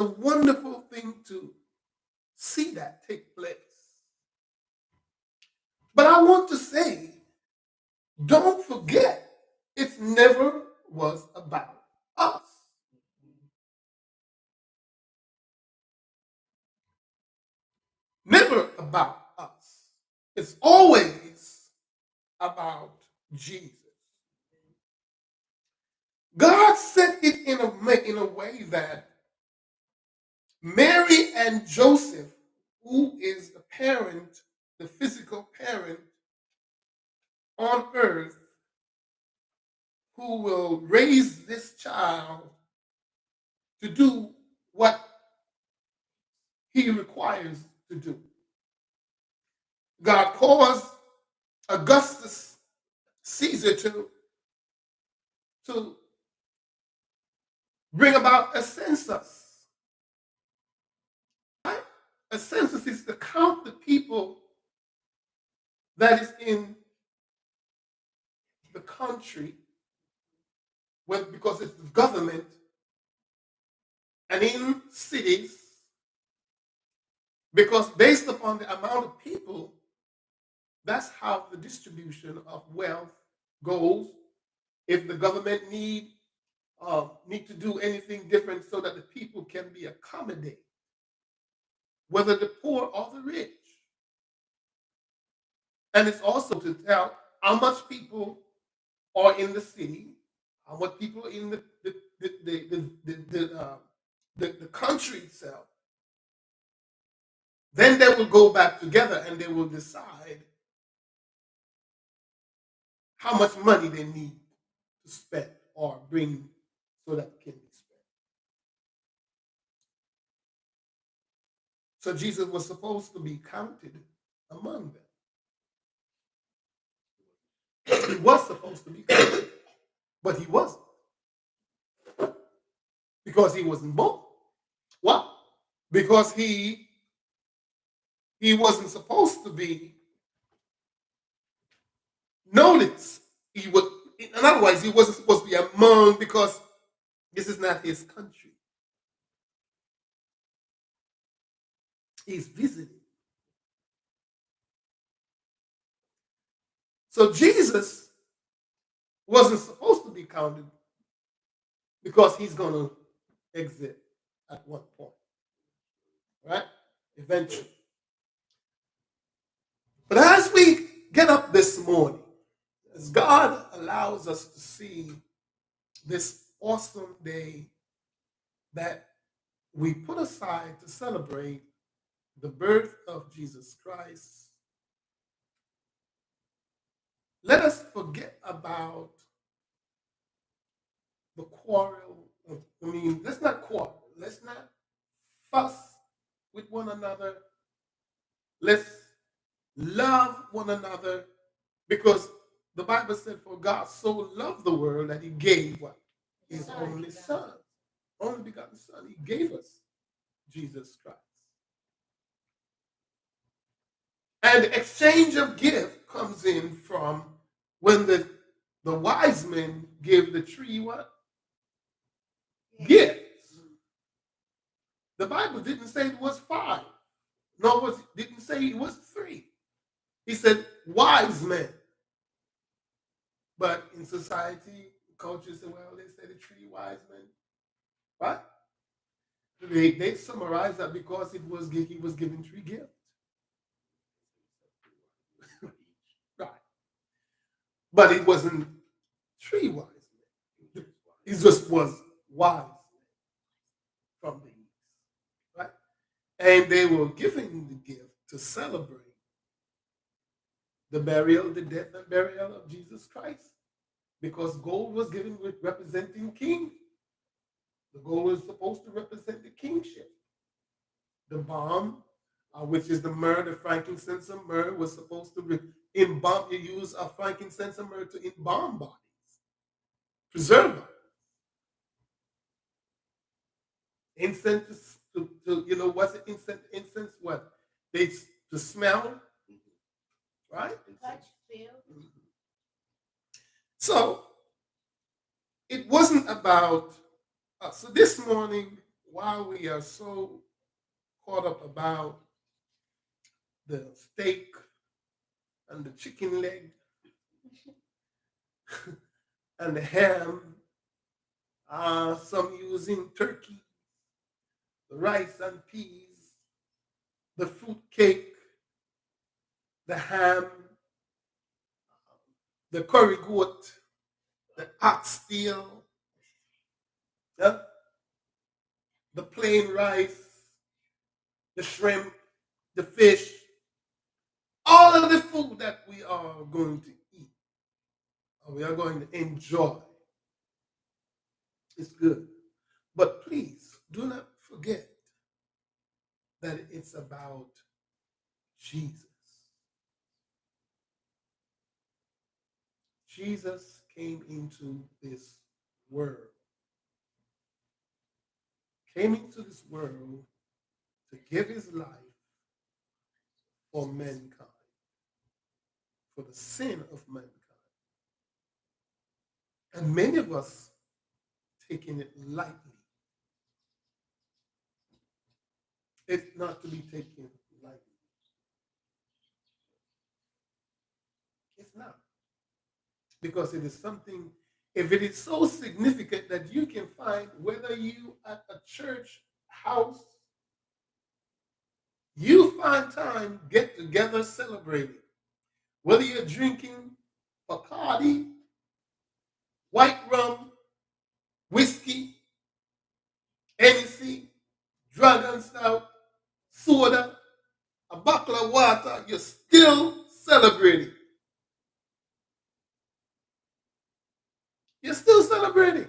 a wonderful thing to see that take place. But I want to say, don't forget, it never was about us. Never about us. It's always about Jesus. God set it in a way that Mary and Joseph, who is the parent, the physical parent on earth, who will raise this child to do what he requires to do. God caused Augustus Caesar to bring about a census. Right? A census is to count the people that is in the country, because it's the government, and in cities, because based upon the amount of people, that's how the distribution of wealth goes. If the government need to do anything different so that the people can be accommodated, whether the poor or the rich. And it's also to tell how much people are in the city, how much people in the country itself. Then they will go back together and they will decide how much money they need to spend or bring so that it can be spent. So Jesus was supposed to be counted among them. He was supposed to be counted, but he wasn't, because he wasn't born. Why? Because he wasn't supposed to be noticed. He would, in other words, he wasn't supposed to be among, because this is not his country. He's visiting. So Jesus wasn't supposed to be counted, because he's going to exit at one point, right? Eventually. But as we get up this morning, as God allows us to see this awesome day that we put aside to celebrate the birth of Jesus Christ, let us forget about the quarrel. Let's not quarrel. Let's not fuss with one another. Let's love one another, because the Bible said, for God so loved the world that he gave what? His only son. Only begotten son. He gave us Jesus Christ. And the exchange of gift comes in from when the wise men give the tree what? Gifts. The Bible didn't say it was 5. No, it didn't say it was 3. He said wise men. But in society, culture say, well, they say the 3 wise men. Right? They summarize that because he was given 3 gifts. Right. But it wasn't 3 wise men. It just was wise from the east. Right? And they were giving the gift to celebrate the burial, the death and burial of Jesus Christ. Because gold was given with representing king. The gold was supposed to represent the kingship. The balm, which is the myrrh, the frankincense and myrrh, was supposed to embalm. You use a frankincense and myrrh to embalm bodies, preserve bodies. Incense to what's the incense? Incense what? They to smell, right? Touch, feel. So it wasn't about us. So this morning while we are so caught up about the steak and the chicken leg and the ham, some using turkey, the rice and peas, the fruit cake, the ham, the curry goat, the oxtail, yeah, the plain rice, the shrimp, the fish, all of the food that we are going to eat, we are going to enjoy. It's good. But please do not forget that it's about Jesus. Jesus came into this world, came into this world to give his life for mankind, for the sin of mankind. And many of us taking it lightly. It's not to be taken lightly. It's not. Because it is something, if it is so significant that you can find whether you at a church house, you find time, get together, celebrating. Whether you're drinking Bacardi, white rum, whiskey, Hennessy, Dragon Stout, soda, a bottle of water, you're still celebrating. You're still celebrating.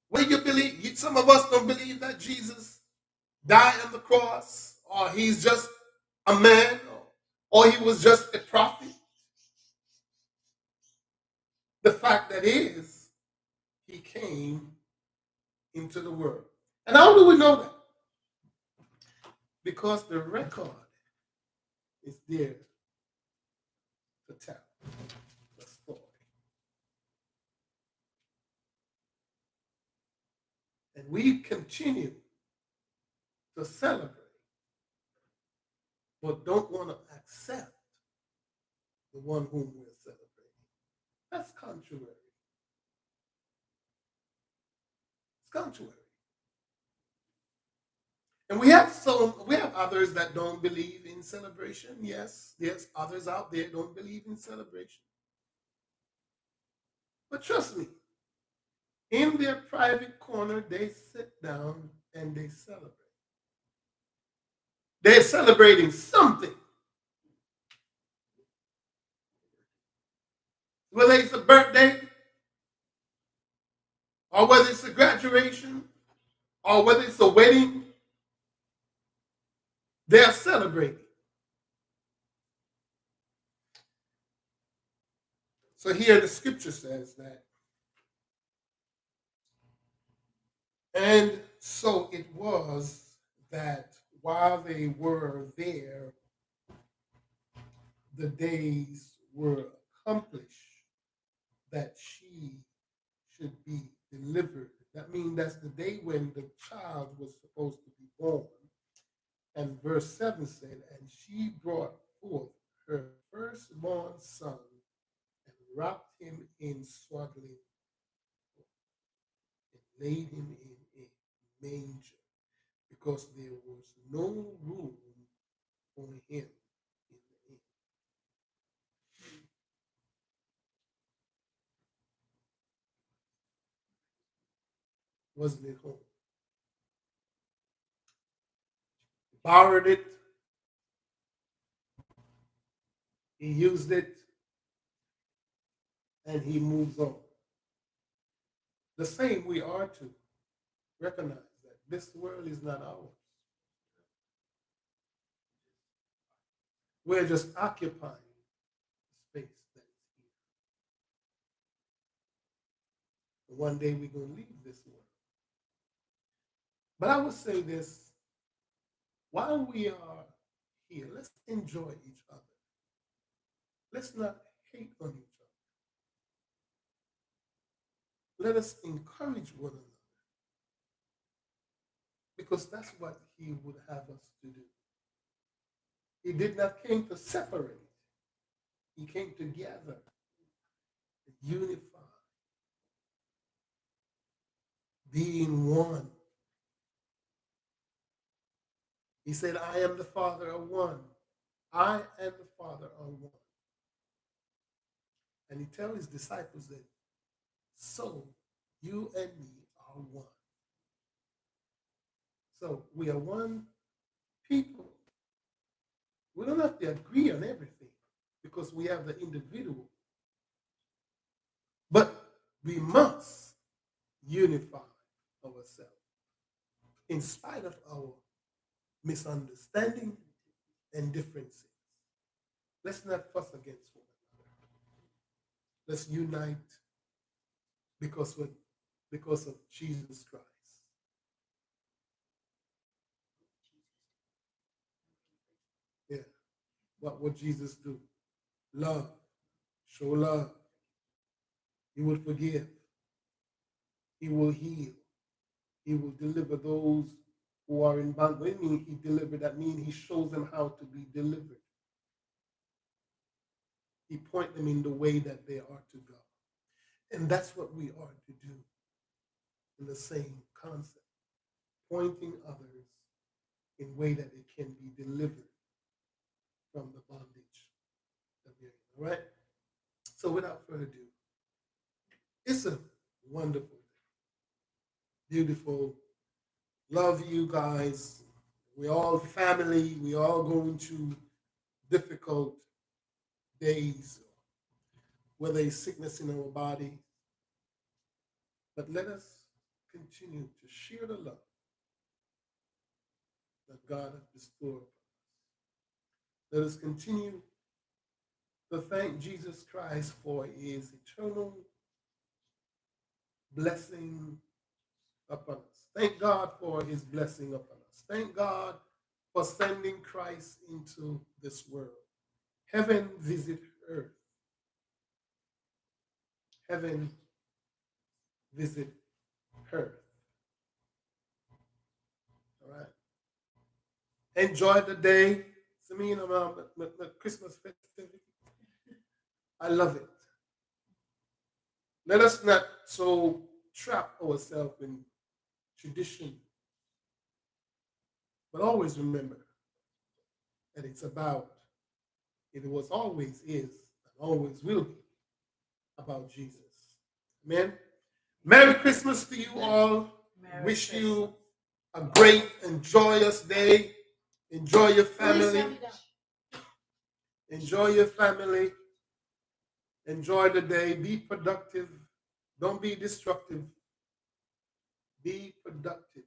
When you believe, some of us don't believe that Jesus died on the cross, or he's just a man, or he was just a prophet. The fact that is, he came into the world. And how do we know that? Because the record is there to tell the story. And we continue to celebrate, but don't want to accept the one whom we're celebrating. That's contrary. It's contrary. And we have others that don't believe in celebration. Yes, there's others out there don't believe in celebration. But trust me, in their private corner, they sit down and they celebrate. They're celebrating something. Whether it's a birthday, or whether it's a graduation, or whether it's a wedding, they're celebrating. So here the scripture says that, and so it was that while they were there, the days were accomplished that she should be delivered. That means that's the day when the child was supposed to be born. And verse 7 said, and she brought forth her firstborn son and wrapped him in swaddling and laid him in a manger because there was no room for him in the inn. Wasn't at home. Borrowed it. He used it. And he moves on. The same we are to recognize that this world is not ours. We're just occupying the space that is here. One day we're going to leave this world. But I would say this, while we are here, let's enjoy each other. Let's not hate on each other. let us encourage one another, because that's what he would have us to do. He did not came to separate. He came to gather, unify, being one. He said, I am the Father of one. I and the Father are one. And he tells his disciples that, so you and me are one. So we are one people. We don't have to agree on everything because we have the individual. But we must unify ourselves in spite of our misunderstanding and differences. Let's not fuss against one another. Let's unite because of Jesus Christ. Yeah. What would Jesus do? Love. Show love. He will forgive. He will heal. He will deliver those who are in bondage. What do you mean he delivered? That means he shows them how to be delivered. He points them in the way that they are to go. And that's what we are to do in the same concept. Pointing others in a way that they can be delivered from the bondage that they're in. All right? So without further ado, it's a wonderful day. Beautiful. Love you guys. We're all family. We're all going through difficult days, whether it's sickness in our body. But let us continue to share the love that God has bestowed upon us. Let us continue to thank Jesus Christ for his eternal blessing upon us. Thank God for his blessing upon us. Thank God for sending Christ into this world. Heaven visit earth. Heaven visit earth. All right. Enjoy the day. It's me, the Christmas festivity. I love it. Let us not so trap ourselves in tradition, but always remember that it's about, it was always is, and always will be about Jesus. Amen. Merry Christmas to you all. Wish you a great and joyous day. Enjoy your family. Enjoy your family. Enjoy the day. Be productive. Don't be destructive. Be productive.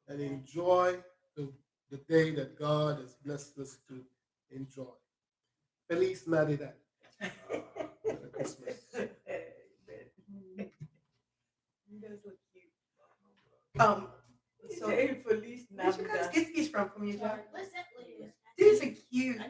And enjoy the day that God has blessed us to enjoy. Feliz Navidad. Merry Christmas. You guys look cute. So Feliz Navidad. Where'd you guys get these from your job? These are cute.